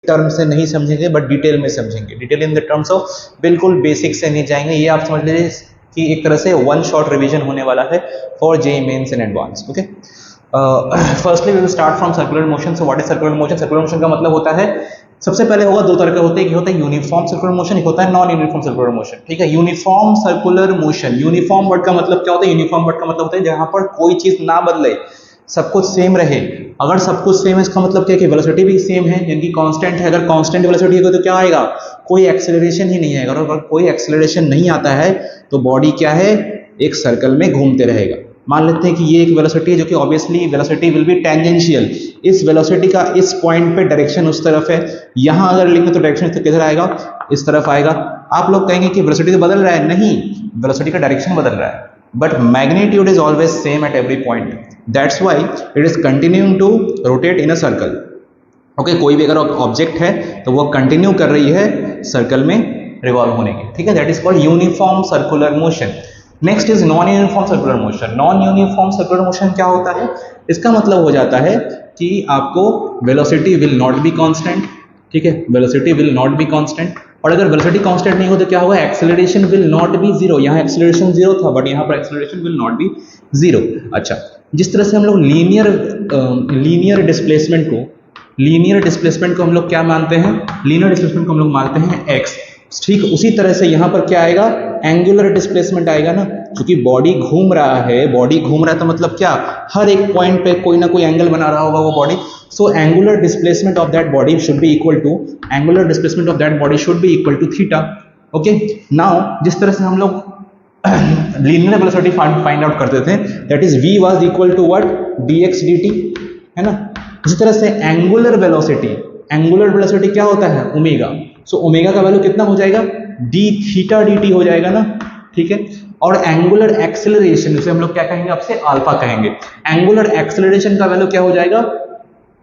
Term से नहीं समझेंगे बट डिटेल में समझेंगे, detail in the terms of बिल्कुल बेसिक से नहीं जाएंगे। ये आप समझ लीजिए कि एक तरह से वन शॉट रिवीजन होने वाला है for JEE mains in advance. Okay, firstly we will start from circular motion. So what is circular motion? Circular motion का मतलब होता है, सबसे पहले होगा दो तरह के होते हैं, एक होता है यूनिफॉर्म सर्कुलर मोशन, एक होता है नॉन यूनिफॉर्म सर्कुलर मोशन। ठीक है, uniform circular motion, uniform word का मतलब क्या होता है? यूनिफॉर्म वर्ड का मतलब होता है जहां पर कोई चीज ना बदले, सब कुछ सेम रहे। अगर सब कुछ सेम है इसका मतलब क्या है कि वेलोसिटी भी सेम है, यानी कि कांस्टेंट है। अगर कांस्टेंट वेलोसिटी होगी तो क्या आएगा? कोई एक्सेलरेशन ही नहीं आएगा। और अगर कोई एक्सेलरेशन नहीं आता है तो बॉडी क्या है? एक सर्कल में घूमते रहेगा। मान लेते हैं कि ये एक वेलोसिटी है जो कि obviously velocity will be tangential. इस वेलोसिटी का इस पॉइंट पे डायरेक्शन उस तरफ है, यहां अगर लिखें तो डायरेक्शन किधर आएगा? इस तरफ आएगा। आप लोग कहेंगे कि वेलोसिटी तो बदल रहा है, नहीं, वेलोसिटी का डायरेक्शन बदल रहा है but magnitude is always same at every point. That's why it is continuing to rotate in a circle. Okay, कोई भी अगर ऑब्जेक्ट है तो वो कंटिन्यू कर रही है सर्कल में रिवॉल्व होने की। ठीक है, that is called uniform circular motion. Next is non uniform circular motion. Non uniform circular motion क्या होता है? इसका मतलब हो जाता है कि आपको velocity will not be constant. ठीक है, velocity will not be constant, और अगर वेलोसिटी कांस्टेंट नहीं हो तो क्या होगा? Acceleration will not be zero. यहाँ एक्सेलरेशन जीरो था बट यहाँ पर acceleration will not be zero. अच्छा, जिस तरह से हम लोग लीनियर डिस्प्लेसमेंट को हम लोग क्या मानते हैं? लीनियर डिस्प्लेसमेंट को हम लोग मानते हैं एक्स। ठीक उसी तरह से यहाँ पर क्या आएगा? एंगुलर डिस्प्लेसमेंट आएगा ना, क्योंकि बॉडी घूम रहा है। बॉडी घूम रहा है तो मतलब क्या? हर एक पॉइंट पे कोई ना कोई एंगल बना रहा होगा वो body. So angular displacement of that body should be equal to theta. Okay, now जिस तरह से हम लोग लीनियर वेलोसिटी फाइंड आउट करते थे, that is v was equal to what? dx dt, है ना। इसी तरह से एंगुलर वेलोसिटी क्या होता है? ओमेगा। सो ओमेगा का वैल्यू कितना हो जाएगा? d थीटा dt हो जाएगा ना। ठीक है, और एंगुलर एक्सेलरेशन, इसे हम लोग क्या कहेंगे? आपसे अल्फा कहेंगे। एंगुलर एक्सेलरेशन का वैल्यू क्या हो जाएगा?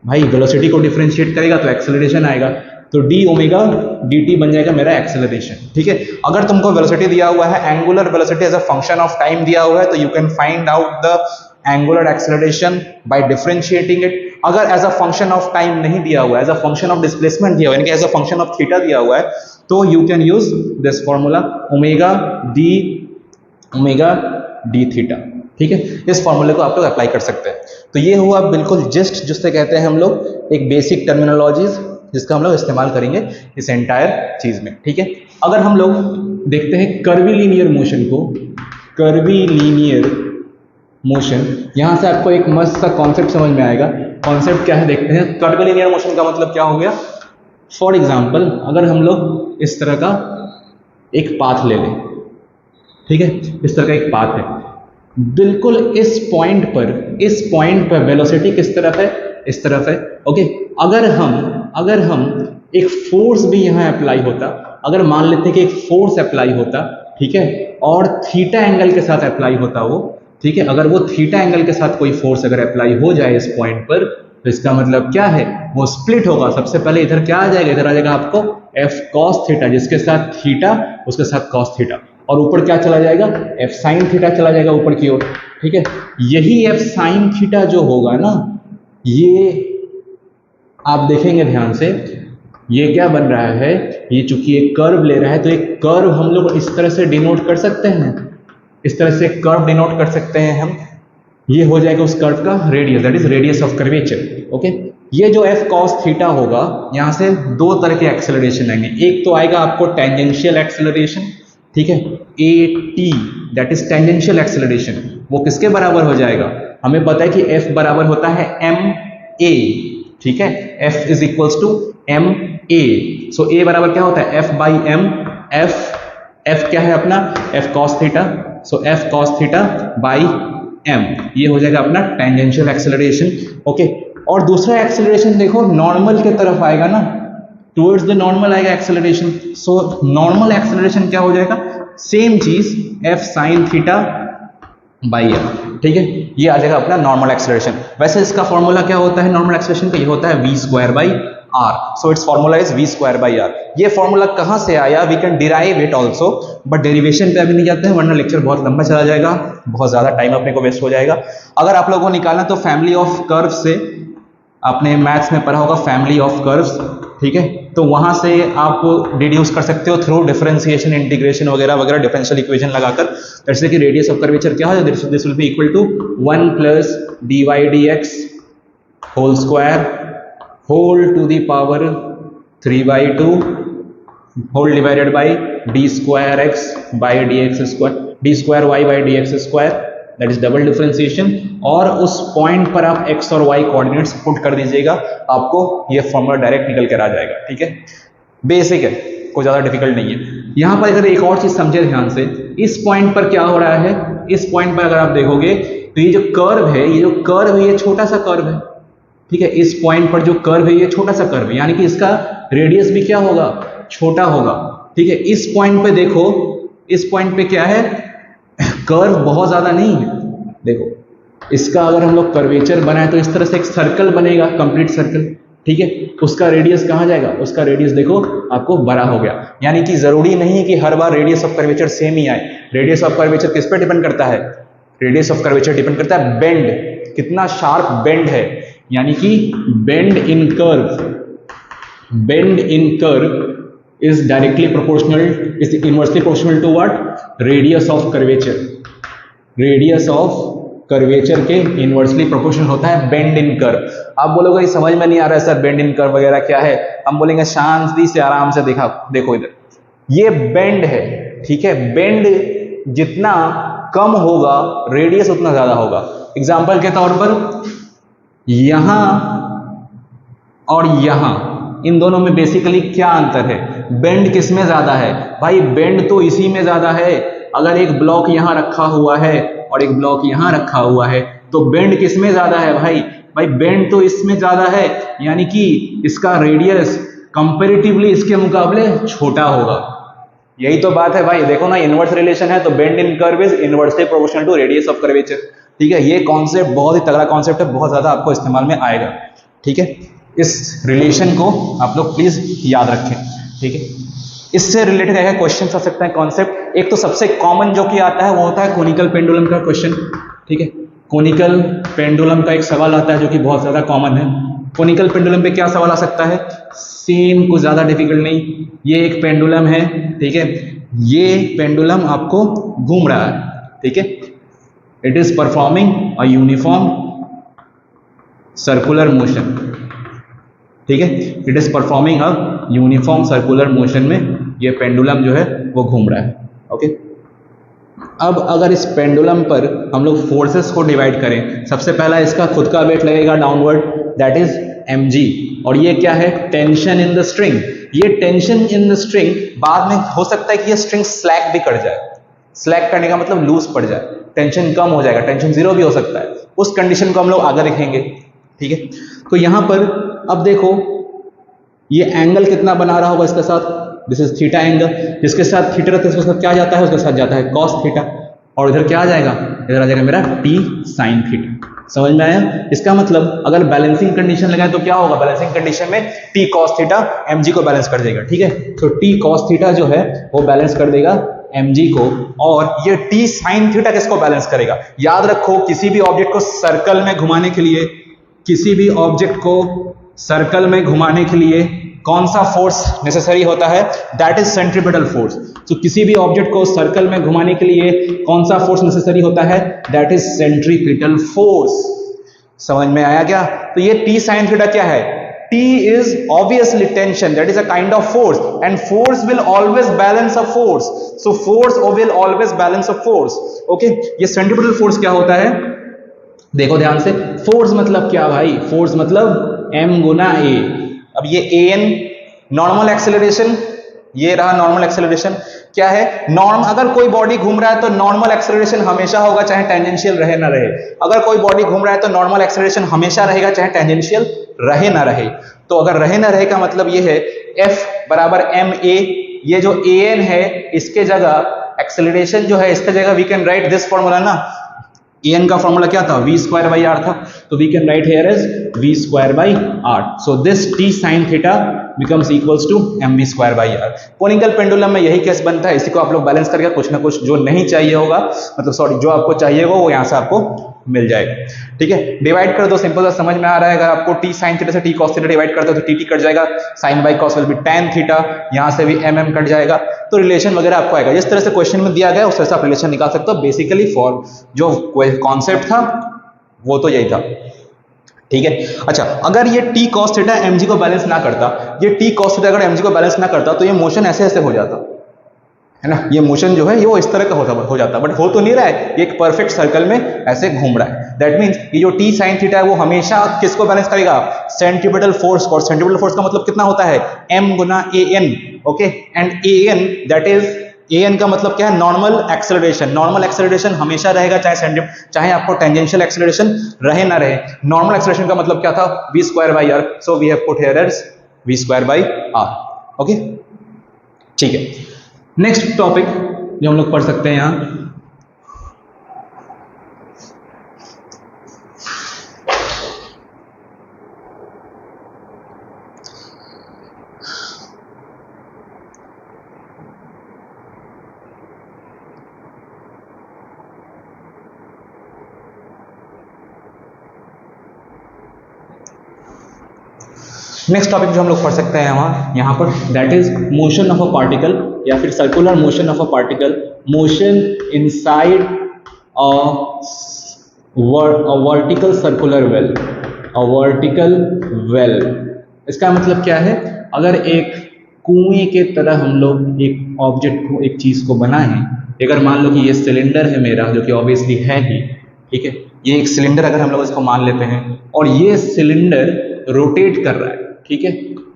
भाई वेलोसिटी को डिफरेंशिएट करेगा तो एक्सेलरेशन आएगा, तो डी ओमेगा डी टी बन जाएगा मेरा एक्सेलरेशन। ठीक है, अगर तुमको वेलोसिटी दिया हुआ है, angular velocity as a function of time दिया हुआ है, तो you can find out the angular acceleration by differentiating it. अगर as a function of time नहीं दिया हुआ है, as a function of displacement दिया हुआ है, यानी कि as a function of theta दिया हुआ है, तो you can use this formula omega d theta. ठीक है, इस फॉर्मूले को आप लोग अप्लाई कर सकते हैं। तो ये हुआ बिल्कुल जस्ट जिससे कहते हैं हम लोग एक बेसिक टर्मिनोलॉजीज, जिसका हम लोग इस्तेमाल करेंगे इस एंटायर चीज में। ठीक है, अगर हम लोग देखते हैं कर्वीलीनियर मोशन को, कर्वीलीनियर मोशन, यहां से आपको एक मस्त सा कॉन्सेप्ट समझ में आएगा। कॉन्सेप्ट क्या है देखते हैं। कर्वीलीनियर मोशन का मतलब क्या हो गया? फॉर एग्जाम्पल, अगर हम लोग इस तरह का एक पाथ ले लें, ठीक है, इस तरह का एक पाथ है, बिल्कुल इस पॉइंट पर वेलोसिटी किस तरफ है? इस तरफ है। ओके, अगर हम एक फोर्स भी यहां अप्लाई होता, अगर मान लेते हैं कि एक फोर्स अप्लाई होता, ठीक है, और थीटा एंगल के साथ अप्लाई होता वो, ठीक है, अगर वो थीटा एंगल के साथ कोई फोर्स अगर अप्लाई हो जाए इस पॉइंट पर, तो इसका मतलब क्या है? वो स्प्लिट होगा। सबसे पहले इधर क्या आ जाएगा? इधर आ जाएगा आपको एफ कॉस थीटा, जिसके साथ थीटा उसके साथ कॉस थीटा, और ऊपर क्या चला जाएगा? एफ साइन थीटा चला जाएगा ऊपर की ओर। ठीक है, यही एफ साइन थीटा जो होगा ना, ये आप देखेंगे ध्यान से, ये क्या बन रहा है? ये चूंकि एक कर्व ले रहा है, तो एक कर्व हम लोग इस तरह से डिनोट कर सकते हैं, इस तरह से कर्व डिनोट कर सकते हैं हम। ये हो जाएगा उस कर्व का radius, that is radius of curvature. Okay, ये जो एफ कॉस थीटा होगा, यहां से दो तरह के एक्सेलरेशन आएंगे। एक तो आएगा आपको टेंजेंशियल एक्सेलरेशन, ठीक है, A T, that is tangential acceleration. वो किसके बराबर हो जाएगा? हमें पता है कि एफ बराबर होता है एम ए। ठीक है, F is equals to M A. So A बराबर क्या होता है? F by M. एफ क्या है अपना? F cos theta. So F cos theta by m, ये हो जाएगा अपना टेंजेंशियल एक्सेलरेशन। ओके, और दूसरा एक्सेलरेशन देखो नॉर्मल के तरफ आएगा ना, टुवर्ड्स द नॉर्मल आएगा एक्सेलरेशन। सो नॉर्मल एक्सेलरेशन क्या हो जाएगा? सेम चीज F sine theta by m. ठीक है, ये आ जाएगा अपना नॉर्मल एक्सेलरेशन। वैसे इसका फॉर्मूला क्या होता है नॉर्मल एक्सेलरेशन का? ये होता है v square by r. So its formula is v square by r. ये फॉर्मूला कहां से आया? We can derive it also, but derivation पे अभी नहीं जाते हैं वरना लेक्चर बहुत लंबा चला जाएगा, बहुत ज्यादा टाइम अपने को वेस्ट हो जाएगा। अगर आप लोगों को निकालना तो फैमिली ऑफ कर्व से, आपने मैथ्स में पढ़ा होगा फैमिली ऑफ कर्व्स, ठीक है, तो वहां से आप डिड्यूस कर सकते हो थ्रू डिफरेंशिएशन, इंटीग्रेशन वगैरह वगैरह, डिफरेंशियल इक्वेशन लगाकर। जैसे कि रेडियस ऑफ कर्वेचर क्या है, this will be equal to 1 plus dy dx whole square whole to the power 3/2 whole divided by d square x by d x square, d square y by d x square, that is double differentiation. और उस point पर आप x और y coordinates put कर दीजिएगा, आपको ये formula direct निकल कर आ जाएगा। ठीक है, बेसिक है, कोई ज्यादा डिफिकल्ट नहीं है। यहां पर अगर एक और चीज समझे ध्यान से, इस पॉइंट पर क्या हो रहा है, इस पॉइंट पर अगर आप देखोगे तो ये जो कर्व है, ये जो कर्व है, ये छोटा सा कर्व है। ठीक है, इस पॉइंट पर जो कर्व है, ये छोटा सा कर्व है, यानी कि इसका रेडियस भी क्या होगा, छोटा होगा। ठीक है, इस पॉइंट पे देखो, इस पॉइंट पे क्या है, कर्व बहुत ज्यादा नहीं है। देखो, इसका अगर हम लोग कर्वेचर बनाए तो इस तरह से एक सर्कल बनेगा, कंप्लीट सर्कल। ठीक है, उसका रेडियस कहाँ जाएगा, उसका रेडियस देखो आपको बड़ा हो गया। यानी कि जरूरी नहीं कि हर बार रेडियस ऑफ कर्वेचर सेम ही आए। रेडियस ऑफ कर्वेचर किस पे डिपेंड करता है, रेडियस ऑफ कर्वेचर डिपेंड करता है बेंड, कितना शार्प बेंड है। यानी कि bend in curve, bend in curve is directly proportional, is inversely proportional to what, radius of curvature. Radius of curvature के इनवर्सली प्रोपोर्शनल होता है बेंड इन कर्व। आप बोलोगे समझ में नहीं आ रहा है सर, बेंड इन कर्व वगैरह क्या है। हम बोलेंगे शांति से आराम से देखा, देखो इधर ये बेंड है। ठीक है, बेंड जितना कम होगा रेडियस उतना ज्यादा होगा। एग्जांपल के तौर पर यहां और यहां, इन दोनों में बेसिकली क्या अंतर है, बेंड किस में ज्यादा है भाई, बेंड तो इसी में ज्यादा है। अगर एक ब्लॉक यहां रखा हुआ है और एक ब्लॉक यहां रखा हुआ है तो बेंड किस में ज्यादा है भाई, भाई बेंड तो इसमें ज्यादा है। यानी कि इसका रेडियस कंपैरेटिवली इसके मुकाबले छोटा होगा। यही तो बात है भाई, देखो ना इनवर्स रिलेशन है, तो bend in curve is inversely proportional to radius of curvature. ठीक है, ये कॉन्सेप्ट बहुत ही तगड़ा कॉन्सेप्ट है, बहुत ज्यादा आपको इस्तेमाल में आएगा। ठीक है, इस रिलेशन को आप लोग प्लीज याद रखें। ठीक है, इससे रिलेटेड क्या क्वेश्चन आ सकता है कॉन्सेप्ट, एक तो सबसे कॉमन जो कि आता है वो होता है कोनिकल पेंडुलम का क्वेश्चन। ठीक है, कोनिकल पेंडुलम का एक सवाल आता है जो कि बहुत ज्यादा कॉमन है। कोनिकल पेंडुलम पे क्या सवाल आ सकता है, सेम, कुछ ज्यादा डिफिकल्ट नहीं। ये एक पेंडुलम है, ठीक है, ये पेंडुलम आपको घूम रहा है। ठीक है, it is performing a uniform circular motion. ठीक है, it is performing a uniform circular motion में ये पेंडुलम जो है वो घूम रहा है। ओके, अब अगर इस पेंडुलम पर हम लोग फोर्सेस को डिवाइड करें, सबसे पहला इसका खुद का वेट लगेगा डाउनवर्ड, दैट इज mg, और ये क्या है, टेंशन इन द स्ट्रिंग। ये टेंशन इन द स्ट्रिंग बाद में हो सकता है कि ये स्ट्रिंग स्लैक भी कर जाए। स्लैक करने का मतलब लूज पड़ जाए, टेंशन कम हो जाएगा, टेंशन जीरो भी हो सकता है। उस कंडीशन को हम लोग आगे देखेंगे। ठीक है, तो यहां पर अब देखो ये एंगल कितना बना रहा होगा इसके साथ, दिस इज थीटा एंगल, जिसके साथ थीटा रहता है उसके साथ क्या जाता है, उसके साथ जाता है कॉस थीटा, और इधर क्या आ जाएगा, इधर आ जाएगा मेरा टी साइन थीटा। समझ में आया? इसका मतलब अगर बैलेंसिंग कंडीशन लगाए तो क्या होगा, बैलेंसिंग कंडीशन में टी कॉस थीटा mg को बैलेंस कर देगा। ठीक है, तो टी कॉस थीटा जो है वो बैलेंस कर देगा mg को, और ये टी साइन थीटा किसको बैलेंस करेगा। याद रखो, किसी भी ऑब्जेक्ट को सर्कल में घुमाने के लिए, किसी भी ऑब्जेक्ट को सर्कल में घुमाने के लिए कौन सा फोर्स नेसेसरी होता है, दैट इज सेंट्रीपिटल फोर्स। तो किसी भी ऑब्जेक्ट को सर्कल में घुमाने के लिए कौन सा फोर्स नेसेसरी होता है, दैट इज सेंट्रीपिटल फोर्स। समझ में आया क्या? तो ये टी साइन थीटा क्या है, T is obviously tension, that is a kind of force, and force will always balance a force, so force will always balance a force. Okay, ये centripetal force क्या होता है, देखो ध्यान से, फोर्स मतलब क्या भाई, फोर्स मतलब m गुना a। अब ये an नॉर्मल एक्सेलरेशन, ये रहा नॉर्मल एक्सेलरेशन, क्या है नॉर्म, अगर कोई बॉडी घूम रहा है तो नॉर्मल एक्सेलरेशन हमेशा होगा चाहे टेंजेंशियल रहे ना रहे। अगर कोई बॉडी घूम रहा है तो नॉर्मल एक्सेलरेशन हमेशा रहेगा चाहे टेंजेंशियल रहे ना रहे। तो अगर रहे ना रहे का मतलब ये है F बराबर ma, ये जो an है इसके जगह एक्सेलरेशन जो है इसके जगह we can write this formula ना, an का फॉर्मूला क्या था, v स्क्वायर बाई r था, तो we can write here as v square by r। So this t sine theta becomes equals to mv square by r. Conical pendulum में यही case बनता है, इसी को आप लोग बैलेंस करके कुछ ना कुछ जो नहीं चाहिए होगा, मतलब सॉरी जो आपको चाहिए होगा वो यहाँ से आपको मिल जाएगा। ठीक है, डिवाइड कर दो, सिंपल सा समझ में आ रहा है। अगर आपको टी साइन थीटा से टी कॉस थीटा डिवाइड करते हो तो टी कट जाएगा, sine by cos will be tan theta, यहाँ से भी mm कट जाएगा, तो रिलेशन वगैरह आपको आएगा। जिस तरह से क्वेश्चन में दिया गया उस तरह से आप रिलेशन निकाल सकते हो। बेसिकली फॉर जो कॉन्सेप्ट था वो तो यही था। ठीक है, अच्छा अगर ये टी कॉस थीटा mg को बैलेंस ना करता, ये टी कॉस थीटा अगर mg को बैलेंस ना करता तो ये मोशन ऐसे ऐसे हो जाता है ना, ये मोशन जो है ये वो इस तरह का हो जाता, बट हो तो नहीं रहा है, ये एक परफेक्ट सर्कल में ऐसे घूम रहा है। दैट मीन्स ये जो टी साइन थीटा है वो हमेशा किसको बैलेंस करेगा, सेंट्रीपिटल फोर्स को। और सेंट्रीपिटल फोर्स का मतलब कितना होता है, m Guna an, okay, and an that is an का मतलब क्या है, नॉर्मल एक्सेलरेशन। नॉर्मल एक्सेलरेशन हमेशा रहेगा, चाहे आपको टेंजेंशियल एक्सेलरेशन रहे ना रहे। नॉर्मल एक्सेलरेशन का मतलब क्या था, v square by r, so we have put here as v square by r. Okay, ठीक है, नेक्स्ट टॉपिक जो हम लोग पढ़ सकते हैं यहां, नेक्स्ट टॉपिक जो हम लोग पढ़ सकते हैं यहाँ पर, that is motion of a particle, या फिर circular motion of a particle, motion inside a vertical circular well, a vertical well. इसका मतलब क्या है, अगर एक कुएं के तरह हम लोग एक ऑब्जेक्ट को, एक चीज को बनाएं, अगर मान लो कि ये सिलेंडर है मेरा, जो कि ऑब्वियसली है ही, ठीक है, ये एक सिलेंडर अगर हम लोग इसको मान लेते हैं और ये सिलेंडर रोटेट कर रहा है, ठीक है,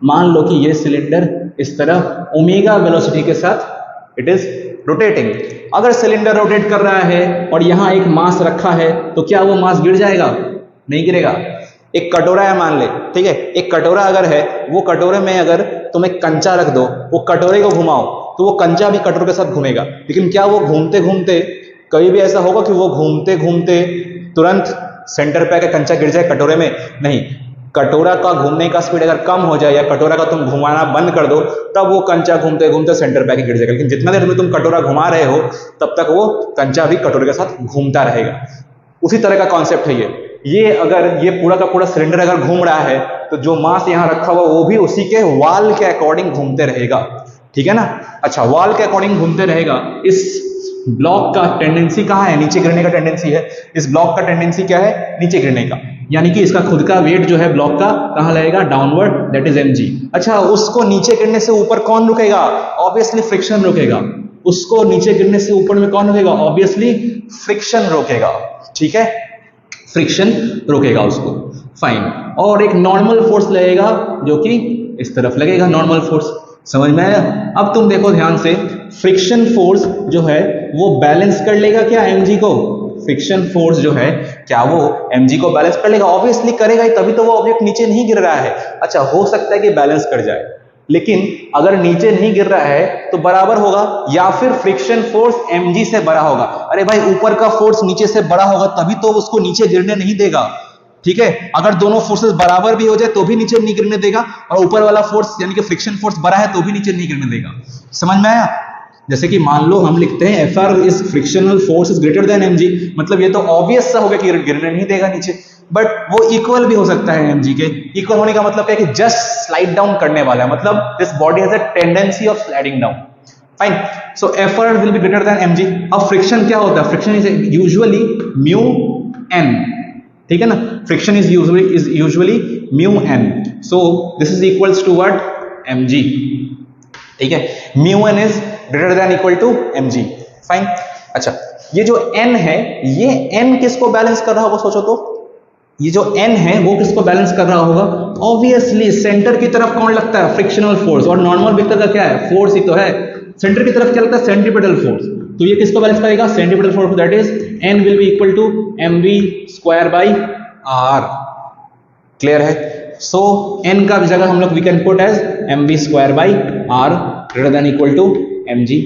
मान लो कि ये सिलेंडर इस तरह ओमेगा वेलोसिटी के साथ इट इज रोटेटिंग। अगर सिलेंडर रोटेट कर रहा है और यहाँ एक मास रखा है तो क्या वो मास गिर जाएगा, नहीं गिरेगा। एक कटोरा है मान ले, ठीक है, एक कटोरा अगर है, वो कटोरे में अगर तुम एक कंचा रख दो, वो कटोरे को घुमाओ तो वो कंचा भी कटोरे के साथ घूमेगा, लेकिन क्या वो घूमते घूमते कभी भी ऐसा होगा कि वो घूमते घूमते तुरंत सेंटर पे आकर कंचा गिर जाए कटोरे में, नहीं। कटोरा का घूमने का स्पीड अगर कम हो जाए या कटोरा का तुम घुमाना बंद कर दो, तब वो कंचा घूमते घूमते सेंटर पे आके गिर जाएगा, लेकिन जितना देर में तुम कटोरा घुमा रहे हो तब तक वो कंचा भी कटोरे के साथ घूमता रहेगा। उसी तरह का कॉन्सेप्ट है ये अगर ये पूरा का पूरा सिलेंडर अगर घूम रहा है तो जो मास यहाँ रखा हुआ वो भी उसी के वाल के अकॉर्डिंग घूमते रहेगा, ठीक है ना। अच्छा, वाल के अकॉर्डिंग घूमते रहेगा। इस ब्लॉक का टेंडेंसी कहाँ है, नीचे गिरने का टेंडेंसी है। इस ब्लॉक का टेंडेंसी क्या है, नीचे गिरने का, यानी कि इसका खुद का वेट जो है ब्लॉक का कहाँ लगेगा, डाउनवर्ड, दैट इज mg। अच्छा, उसको नीचे गिरने से ऊपर कौन रुकेगा, ऑब्वियसली फ्रिक्शन रुकेगा। उसको नीचे गिरने से ऊपर में कौन रुकेगा, ऑब्वियसली फ्रिक्शन रोकेगा, ठीक है, फ्रिक्शन रोकेगा उसको, फाइन। और एक नॉर्मल फोर्स लगेगा जो कि इस तरफ लगेगा, नॉर्मल फोर्स, समझ में आया। अब तुम देखो ध्यान से, फ्रिक्शन फोर्स जो है वो बैलेंस कर लेगा क्या mg को, फ्रिक्शन फोर्स जो है क्या वो mg को बैलेंस कर लेगा, ऑब्वियसली करेगा ही, तभी तो वो ऑब्जेक्ट नीचे नहीं गिर रहा है। अच्छा, हो सकता है कि बैलेंस कर जाए, लेकिन अगर नीचे नहीं गिर रहा है तो बराबर होगा, या फिर फ्रिक्शन फोर्स mg से बड़ा होगा। अरे भाई, ऊपर का फोर्स नीचे से बड़ा होगा तभी तो उसको नीचे गिरने नहीं देगा, ठीक है। अगर दोनों फोर्सेस बराबर भी हो जाए तो भी नीचे नहीं गिरने देगा, और ऊपर वाला फोर्स यानी कि फ्रिक्शन फोर्स बड़ा है तो भी नीचे नहीं गिरने देगा। समझ में आया। जैसे कि मान लो हम लिखते हैं Fr is frictional force is greater than mg, मतलब ये तो ऑब्वियस सा हो गया कि गिरने नहीं देगा नीचे, बट वो इक्वल भी हो सकता है mg के। इक्वल होने का मतलब क्या है कि जस्ट स्लाइड डाउन करने वाला है, मतलब this body has a tendency of sliding down, fine. So Fr will be greater than mg। अब फ्रिक्शन क्या होता है, friction is usually mu n, ठीक है ना, friction is usually mu n, so this is equals to what, mg, ठीक है। Mu n is greater than equal to mg, fine. अच्छा, ये जो n है, ये n किसको बैलेंस कर रहा होगा, सोचो तो, ये जो n है वो किसको बैलेंस कर रहा होगा, ऑब्वियसली सेंटर की तरफ कौन लगता है, फ्रिक्शनल फोर्स, और नॉर्मल वेक्टर का क्या है, फोर्स ही तो है। सेंटर की तरफ क्या लगता है, सेंट्रीपिटल फोर्स, तो ये किसको बैलेंस करेगा, centripetal force, that is n will be equal to mv square by r, clear है। सो n का जगह हम लोग we can put as mv square by r greater than equal to mg।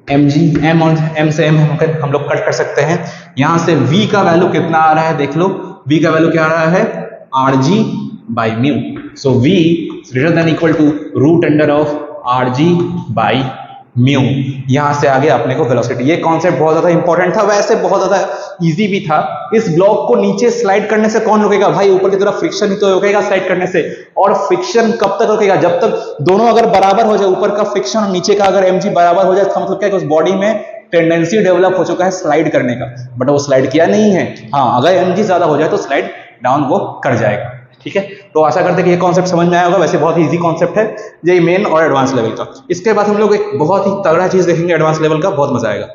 m और m से m हम लोग cut कर सकते हैं। यहां से v का वैल्यू कितना आ रहा है देख लो, v का वैल्यू क्या आ रहा है, rg by mu. So v greater than equal to root under of r g by mu. यहां से आगे अपने को वेलोसिटी, ये कॉन्सेप्ट बहुत ज्यादा इंपॉर्टेंट था, वैसे बहुत ज्यादा इजी भी था। इस ब्लॉक को नीचे स्लाइड करने से कौन रोकेगा भाई? ऊपर की तरफ फ्रिक्शन ही तो रोकेगा स्लाइड करने से। और फ्रिक्शन कब तक रोकेगा? जब तक दोनों अगर बराबर हो जाए, ऊपर का फ्रिक्शन और नीचे का अगर mg बराबर हो जाए, इसका मतलब क्या है कि उस बॉडी में टेंडेंसी डेवलप हो चुका है स्लाइड करने का, बट वो स्लाइड किया नहीं है। हाँ, अगर mg ज्यादा हो जाए तो स्लाइड डाउन वो कर जाएगा। ठीक है, तो आशा करते हैं कि ये कॉन्सेप्ट समझ में आया होगा। वैसे बहुत ही इजी कॉन्सेप्ट है ये मेन और एडवांस लेवल का। इसके बाद हम लोग एक बहुत ही तगड़ा चीज देखेंगे एडवांस लेवल का, बहुत मजा आएगा।